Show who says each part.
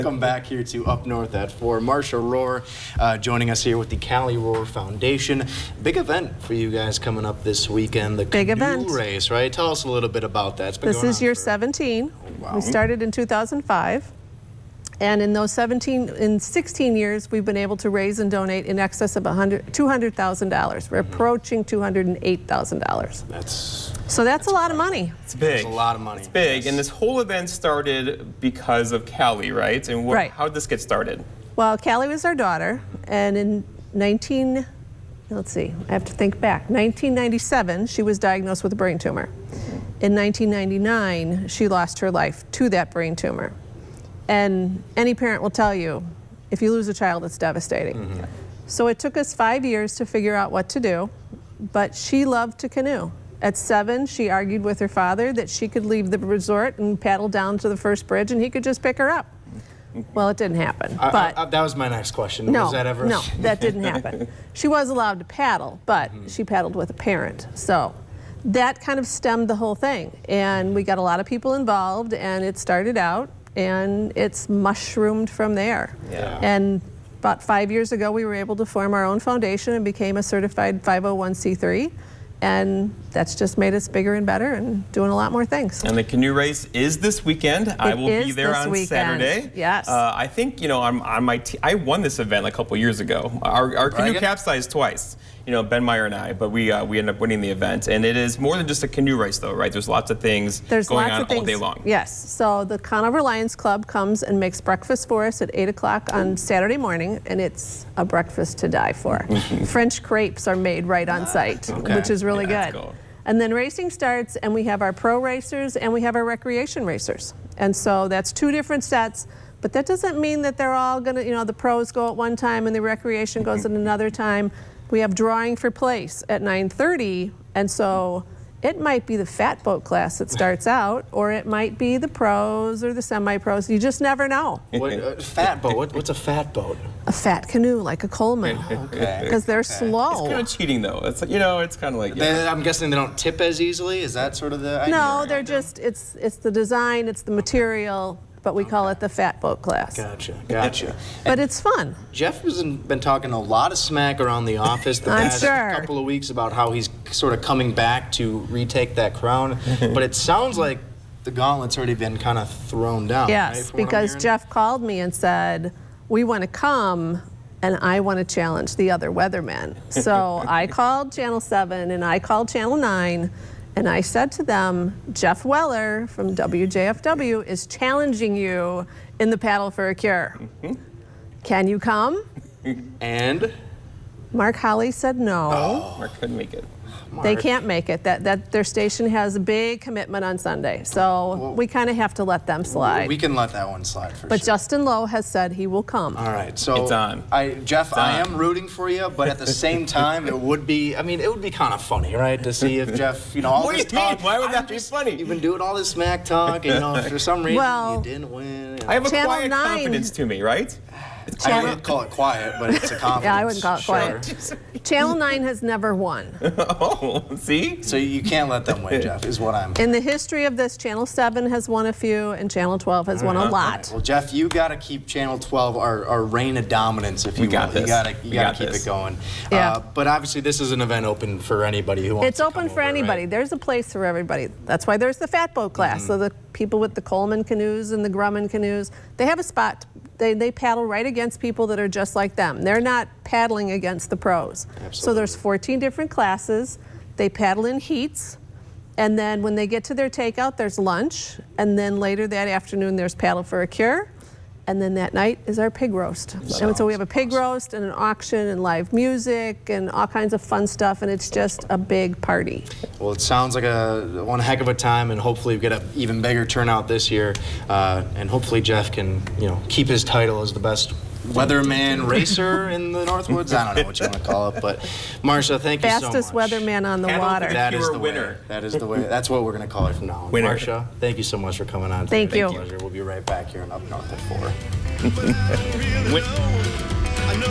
Speaker 1: Come back here to Up North at 4. Marcia Rohr joining us here with the Callie Rohr Foundation. Big event for you guys coming up this weekend. The
Speaker 2: Big
Speaker 1: canoe
Speaker 2: event.
Speaker 1: race, right? Tell us a little bit about that. It's been
Speaker 2: This
Speaker 1: going
Speaker 2: is
Speaker 1: on
Speaker 2: year
Speaker 1: for...
Speaker 2: 17.
Speaker 1: Oh, wow.
Speaker 2: We started in 2005. And in those 16 years, we've been able to raise and donate in excess of $200,000. We're approaching $208,000. So that's a lot of money.
Speaker 3: It's big.
Speaker 1: It's a lot of money.
Speaker 3: It's big.
Speaker 1: Yes.
Speaker 3: And this whole event started because of Callie, right? And
Speaker 2: Right.
Speaker 3: how did this get started?
Speaker 2: Well, Callie was our daughter, and in let's see, I have to think back. 1997, she was diagnosed with a brain tumor. In 1999, she lost her life to that brain tumor. And any parent will tell you, if you lose a child, it's devastating. Mm-hmm. So it took us 5 years to figure out what to do, but she loved to canoe. At 7, she argued with her father that she could leave the resort and paddle down to the first bridge and he could just pick her up. Well, it didn't happen. But
Speaker 1: that was my next question.
Speaker 2: no,
Speaker 1: Was that ever...
Speaker 2: no, that didn't happen. She was allowed to paddle, but she paddled with a parent. So that kind of stemmed the whole thing. And we got a lot of people involved, and it started out, and it's mushroomed from there.
Speaker 3: Yeah.
Speaker 2: And about 5 years ago, we were able to form our own foundation and became a certified 501c3. And that's just made us bigger and better and doing a lot more things.
Speaker 3: And the canoe race is this weekend. I will be there on Saturday.
Speaker 2: Yes.
Speaker 3: I think, you know, I won this event a couple years ago. Our canoe capsized twice. You know, Ben Meyer and I, but we ended up winning the event. And it is more than just a canoe race, though, right? There's lots of things going on all day long.
Speaker 2: Yes. So the Conover Lions Club comes and makes breakfast for us at 8 o'clock on Saturday morning, and it's a breakfast to die for. French crepes are made right on site, which is really good.
Speaker 3: Cool.
Speaker 2: And then racing starts, and we have our pro racers and we have our recreation racers. And so that's 2 different sets. But that doesn't mean that they're all going to, you know, the pros go at one time and the recreation goes at another time. We have drawing for place at 9:30, and so it might be the fat boat class that starts out, or it might be the pros or the semi-pros. You just never know.
Speaker 1: Fat boat? What's a fat boat?
Speaker 2: A fat canoe, like a Coleman.
Speaker 1: Okay.
Speaker 2: Because they're slow.
Speaker 3: It's kind of cheating, though. It's, you know, it's kind of like... Yeah.
Speaker 1: I'm guessing they don't tip as easily? Is that sort of the idea?
Speaker 2: No, they're just, it's the design, it's the material, but we call it the fat boat class.
Speaker 1: Gotcha.
Speaker 2: But it's fun.
Speaker 1: Jeff has been talking a lot of smack around the office the past couple of weeks about how he's sort of coming back to retake that crown. But it sounds like the gauntlet's already been kind of thrown down.
Speaker 2: Yes,
Speaker 1: right,
Speaker 2: because Jeff called me and said, we want to come, and I want to challenge the other weathermen. So I called Channel 7 and I called Channel 9. And I said to them, Jeff Weller from WJFW is challenging you in the Paddle for a Cure. Can you come?
Speaker 1: And?
Speaker 2: Mark Holly said no.
Speaker 3: Oh, Mark couldn't make it.
Speaker 2: They can't make it. Their station has a big commitment on Sunday. So we kind of have to let them slide.
Speaker 1: We can let that one slide for sure.
Speaker 2: But Justin Lowe has said he will come.
Speaker 1: All right, so
Speaker 3: it's on.
Speaker 1: Jeff, I am rooting for you, but at the same time, it would be kind of funny, right, to see if Jeff, you know, all
Speaker 3: What
Speaker 1: this
Speaker 3: do you mean?
Speaker 1: talk.
Speaker 3: Why would that be funny?
Speaker 1: You've been doing all this smack talk, and, you know, if for some reason you didn't win. You know.
Speaker 3: I have a
Speaker 2: Channel
Speaker 3: quiet
Speaker 2: 9.
Speaker 3: confidence to me, right?
Speaker 1: I wouldn't call it quiet, but it's a confidence.
Speaker 2: Yeah, I wouldn't call it quiet. Channel 9 has never won.
Speaker 3: Oh, see?
Speaker 1: So you can't let them win, Jeff, is what I'm...
Speaker 2: In the history of this, Channel 7 has won a few, and Channel 12 has won a lot.
Speaker 1: Right. Well, Jeff, you got to keep Channel 12 our reign of dominance, if you will.
Speaker 3: This.
Speaker 1: You got to keep it going.
Speaker 2: Yeah.
Speaker 1: But obviously, this is an event open for anybody who wants
Speaker 2: It's
Speaker 1: to
Speaker 2: open
Speaker 1: come
Speaker 2: for
Speaker 1: over,
Speaker 2: anybody.
Speaker 1: right?
Speaker 2: There's a place for everybody. That's why there's the fat boat class. So the people with the Coleman canoes and the Grumman canoes, they have a spot. They paddle right against people that are just like them. They're not paddling against the pros.
Speaker 1: Absolutely.
Speaker 2: So there's 14 different classes. They paddle in heats. And then when they get to their takeout, there's lunch. And then later that afternoon, there's Paddle for a Cure. And then that night is our pig roast. And so we have a pig roast and an auction and live music and all kinds of fun stuff. And it's just a big party.
Speaker 1: Well, it sounds like one heck of a time, and hopefully we get an even bigger turnout this year. And hopefully Jeff can, you know, keep his title as the best weatherman racer in the Northwoods. I don't know what you want to call it, but Marcia, thank you so much.
Speaker 2: Fastest weatherman on the water.
Speaker 1: That is the
Speaker 3: winner.
Speaker 1: way. That is the way. That's what we're going to call it from now on.
Speaker 3: Winner.
Speaker 1: Marcia, thank you so much for coming on.
Speaker 2: Thank you.
Speaker 1: Pleasure. We'll be right back here in Up North at 4.